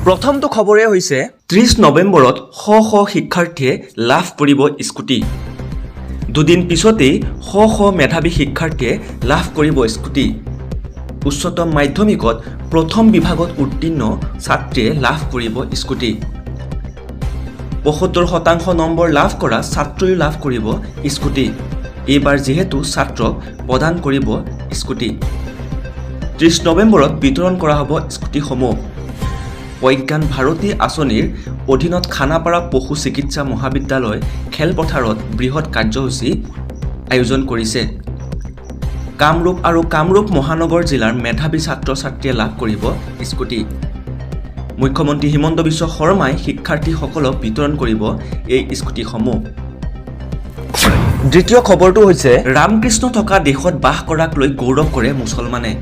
প্ৰথমটো খবৰে হৈছে 30 নৱেম্বৰত শ শ শিক্ষাৰ্থীয়ে লাভ কৰিব স্কুটি। দুদিন পিছতেই শ শ মেধাৱী শিক্ষাৰ্থীয়ে লাভ কৰিব স্কুটি। উচ্চতম মাধ্যমিকত প্ৰথম বিভাগত উত্তীৰ্ণ ছাত্ৰীয়ে লাভ কৰিব স্কুটি। ৭৫% নম্বৰ লাভ কৰা ছাত্ৰই লাভ কৰিব স্কুটি। এইবাৰ যিহেতু ছাত্ৰক প্ৰদান কৰিব স্কুটি। 30 নৱেম্বৰত বিতৰণ কৰা হ'ব স্কুটিসমূহ। প্ৰজ্ঞান ভাৰতী আঁচনিৰ অধীনত খানাপাৰা পশু চিকিৎসা মহাবিদ্যালয় খেলপথাৰত বৃহৎ কাৰ্যসূচী আয়োজন কৰিছে। কামৰূপ আৰু কামৰূপ মহানগৰ জিলাৰ মেধাৱী ছাত্ৰ ছাত্ৰীয়ে লাভ কৰিব স্কুটি। মুখ্যমন্ত্ৰী হিমন্ত বিশ্ব শৰ্মাই শিক্ষাৰ্থীসকলক বিতৰণ কৰিব এই স্কুটিসমূহ। দ্বিতীয় খবৰটো হৈছে ৰামকৃষ্ণ থকা দেশত বাস কৰাক লৈ গৌৰৱ কৰে মুছলমানে।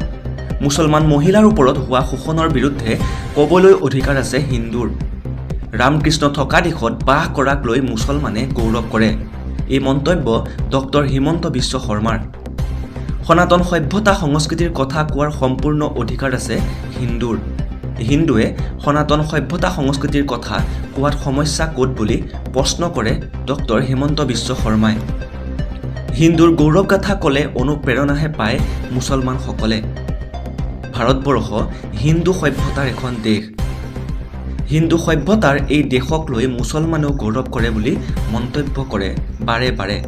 মুছলমান মহিলাৰ ওপৰত হোৱা শোষণৰ বিৰুদ্ধে ক'বলৈ অধিকাৰ আছে হিন্দুৰ। ৰামকৃষ্ণ থকা দেশত বাস কৰাক লৈ মুছলমানে গৌৰৱ কৰে। এই মন্তব্য ডক্টৰ হিমন্ত বিশ্ব শৰ্মাৰ। সনাতন সভ্যতা সংস্কৃতিৰ কথা কোৱাৰ সম্পূৰ্ণ অধিকাৰ আছে হিন্দুৰ। হিন্দুৱে সনাতন সভ্যতা সংস্কৃতিৰ কথা কোৱাত সমস্যা ক'ত বুলি প্ৰশ্ন কৰে ডক্টৰ হিমন্ত বিশ্ব শৰ্মাই। হিন্দুৰ গৌৰৱগাথা ক'লে অনুপ্ৰেৰণাহে পায় মুছলমানসকলে। ভাৰতবৰ্ষ হিন্দু সভ্যতাৰ এখন দেশ। হিন্দু সভ্যতাৰ এই দেশক লৈ মুছলমানেও গৌৰৱ কৰে বুলি মন্তব্য কৰে বাৰে বাৰে।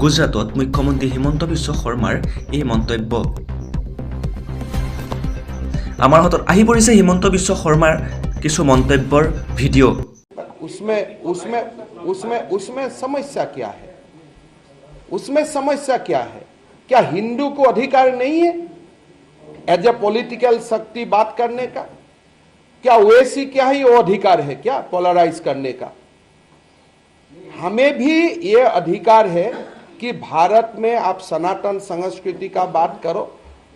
গুজৰাটত মুখ্যমন্ত্ৰী হিমন্ত বিশ্ব শৰ্মাৰ এই মন্তব্য। আমাৰ হাতত আহি পৰিছে হিমন্ত বিশ্ব শৰ্মাৰ কিছু মন্তব্যৰ ভিডিঅ'। उसमें समस्या क्या है? उसमें समस्या क्या है? क्या हिंदू को अधिकार नहीं है एज ए पॉलिटिकल शक्ति बात करने का? क्या ओवैसी क्या ही वो अधिकार है क्या पोलराइज करने का? हमें भी ये अधिकार है कि भारत में आप सनातन संस्कृति का बात करो,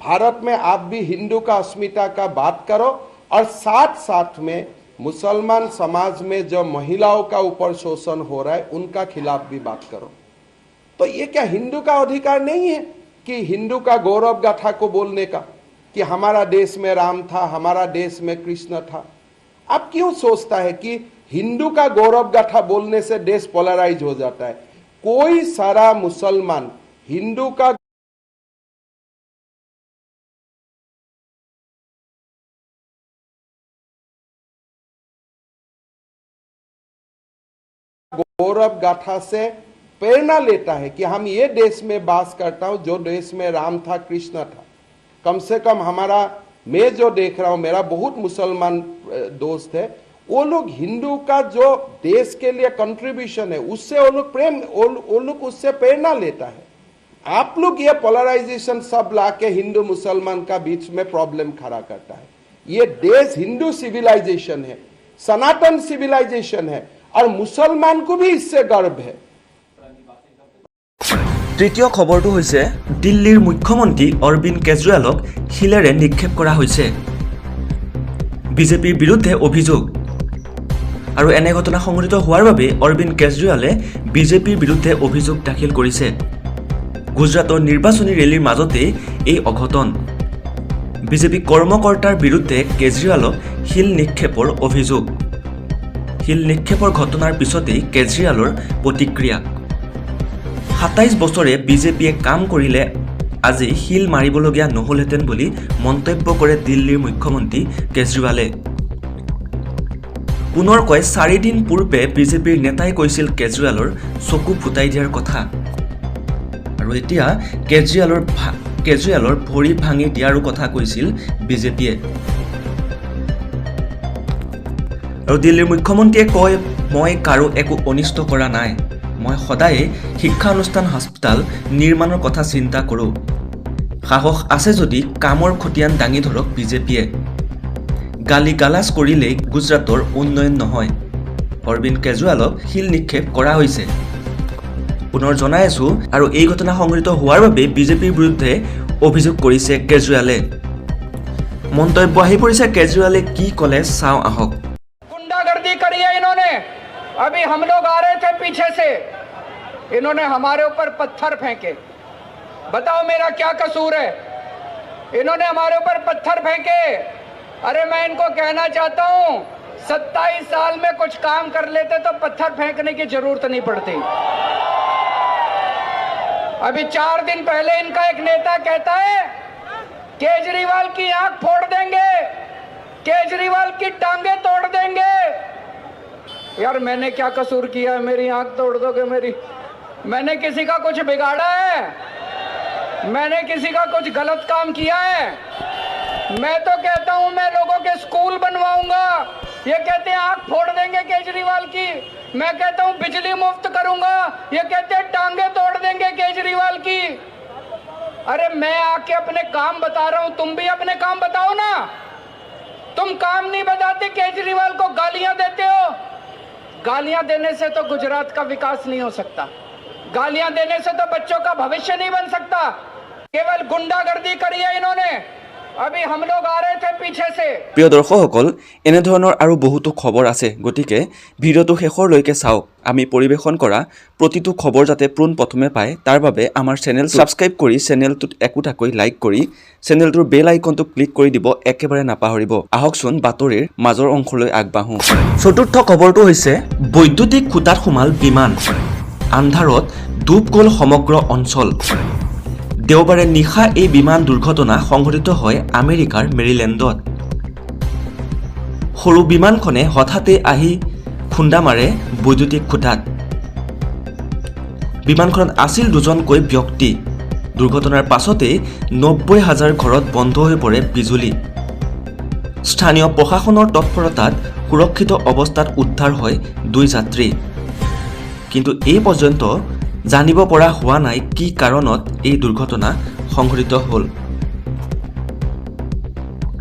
भारत में आप भी हिंदू का अस्मिता का बात करो, और साथ साथ में मुसलमान समाज में जो महिलाओं का ऊपर शोषण हो रहा है उनका खिलाफ भी बात करो। तो ये क्या हिंदू का अधिकार नहीं है कि हिंदू का गौरव गाथा को बोलने का कि हमारा देश में राम था, हमारा देश में कृष्ण था? आप क्यों सोचता है कि हिंदू का गौरव गाथा बोलने से देश पोलराइज हो जाता है? कोई सारा मुसलमान हिंदू का गौरव गाथा से प्रेरणा लेता है कि हम ये देश में वास करता हूं जो देश में राम था, कृष्ण था। कम से कम हमारा, मैं जो देख रहा हूं, मेरा बहुत मुसलमान दोस्त है, वो लोग हिंदू का जो देश के लिए कंट्रीब्यूशन है उससे वो लोग उससे प्रेरणा लेता है। आप लोग ये पोलराइजेशन सब लाके हिंदू मुसलमान का बीच में प्रॉब्लम खड़ा करता है। ये देश हिंदू सिविलाइजेशन है, सनातन सिविलाइजेशन है, और मुसलमान को भी इससे गर्व है। তৃতীয় খবৰটো হৈছে দিল্লীৰ মুখ্যমন্ত্ৰী অৰবিন্দ কেজৰিৱালক শিলেৰে নিক্ষেপ কৰা হৈছে। বিজেপিৰ বিৰুদ্ধে অভিযোগ। আৰু এনে ঘটনা সংঘটিত হোৱাৰ বাবে অৰবিন্দ কেজৰিৱালে বিজেপিৰ বিৰুদ্ধে অভিযোগ দাখিল কৰিছে। গুজৰাটৰ নিৰ্বাচনী ৰেলীৰ মাজতেই এই অঘটন। বিজেপি কৰ্মকৰ্তাৰ বিৰুদ্ধে কেজৰিৱালক শিল নিক্ষেপৰ অভিযোগ। শিল নিক্ষেপৰ ঘটনাৰ পিছতেই কেজৰিৱালৰ প্ৰতিক্ৰিয়া। ২৭ বছৰে বিজেপিয়ে কাম কৰিলে আজি শিল মাৰিবলগীয়া নহ'লহেঁতেন বুলি মন্তব্য কৰে দিল্লীৰ মুখ্যমন্ত্ৰী কেজৰিৱালে। পুনৰকৈ ৪ দিন পূৰ্বে বিজেপিৰ নেতাই কৈছিল কেজৰিৱালৰ চকু ফুটাই দিয়াৰ কথা। আৰু এতিয়া কেজৰিৱালৰ ভৰি ভাঙি দিয়াৰো কথা কৈছিল বিজেপিয়ে। আৰু দিল্লীৰ মুখ্যমন্ত্ৰীয়ে কয়, মই কাৰো একো অনিষ্ট কৰা নাই, মই সদায়ে শিক্ষানুষ্ঠান হাস্পতাল নিৰ্মাণৰ কথা চিন্তা কৰোঁ। সাহস আছে যদি কামৰ খতিয়ান দাঙি ধৰক বিজেপিয়ে। গালি গালাজ কৰিলেই গুজৰাটৰ উন্নয়ন নহয়। অৰবিন্দ কেজৰিৱালক শিল নিক্ষেপ কৰা হৈছে। পুনৰ জনাই আছোঁ, আৰু এই ঘটনা সংঘটিত হোৱাৰ বাবে বিজেপিৰ বিৰুদ্ধে অভিযোগ কৰিছে কেজৰিৱালে। মন্তব্য আহি পৰিছে কেজৰিৱালে কি ক'লে চাওঁ আহক। गुंडागर्दी करी है इन्होंने। अभी हम लोग आ रहे थे पीछे से, इन्होंने हमारे ऊपर पत्थर फेंके। बताओ मेरा क्या कसूर है? इन्होंने हमारे ऊपर पत्थर फेंके, अरे मैं इनको कहना चाहता हूं 27 साल में कुछ काम कर लेते तो पत्थर फेंकने की जरूरत नहीं पड़ती। अभी 4 दिन पहले इनका एक नेता कहता है केजरीवाल की आंख फोड़ देंगे, केजरीवाल की टांगे तोड़ देंगे। यार मैंने क्या कसूर किया है, मेरी आंख तोड़ दोगे मेरी? मैंने किसी का कुछ बिगाड़ा है? मैंने किसी का कुछ गलत काम किया है? मैं तो कहता हूं मैं लोगों के स्कूल बनवाऊंगा, ये कहते हैं आंख फोड़ देंगे केजरीवाल की। मैं कहता हूं बिजली मुफ्त करूंगा, ये कहते हैं टांगे तोड़ देंगे केजरीवाल की। अरे मैं आके अपने काम बता रहा हूं, तुम भी अपने काम बताओ ना। तुम काम नहीं बताते, केजरीवाल को गालियां देते हो। गालियां देने से तो गुजरात का विकास नहीं हो सकता, गालियां देने से तो बच्चों का भविष्य नहीं बन सकता। केवल गुंडागर्दी करी है इन्होंने। अभी हम लोग आ रहे थे पीछे से। প্ৰিয় দৰ্শকসকল, এনেধৰণৰ আৰু বহুতো খবৰ আছে, গতিকে ভিডিঅ'টো শেষৰলৈকে চাওক। আমি পৰিৱেশন কৰা প্ৰতিটো খবৰ যাতে পোনপ্ৰথমে পায় তাৰ বাবে আমাৰ চেনেল ছাবস্ক্ৰাইব কৰি চেনেলটোত একোটাকৈ লাইক কৰি চেনেলটোৰ বেল আইকনটো ক্লিক কৰি দিব একেবাৰে নাপাহৰিব। আহকচোন বাতৰিৰ মাজৰ অংশলৈ আগবাঢ়ো। চতুৰ্থ খবৰটো হৈছে বৈদ্যুতিক খুঁটাত সোমাল বিমান, আন্ধাৰত ডুব গ'ল সমগ্ৰ অঞ্চল। দেওবাৰে নিশা এই বিমান দুৰ্ঘটনা সংঘটিত হয় আমেৰিকাৰ মেৰিলেণ্ডত। সৰু বিমানখনে হঠাতে আহি খুন্দা মাৰে বৈদ্যুতিক খুঁটাত। বিমানখনত আছিল 2জনকৈ ব্যক্তি। দুৰ্ঘটনাৰ পাছতেই 90,000 ঘৰত বন্ধ হৈ পৰে বিজুলী। স্থানীয় প্ৰশাসনৰ তৎপৰতাত সুৰক্ষিত অৱস্থাত উদ্ধাৰ হয় 2 যাত্ৰী। কিন্তু এই পৰ্যন্ত জানিব পৰা হোৱা নাই কি কাৰণত এই দুৰ্ঘটনা সংঘটিত হ'ল।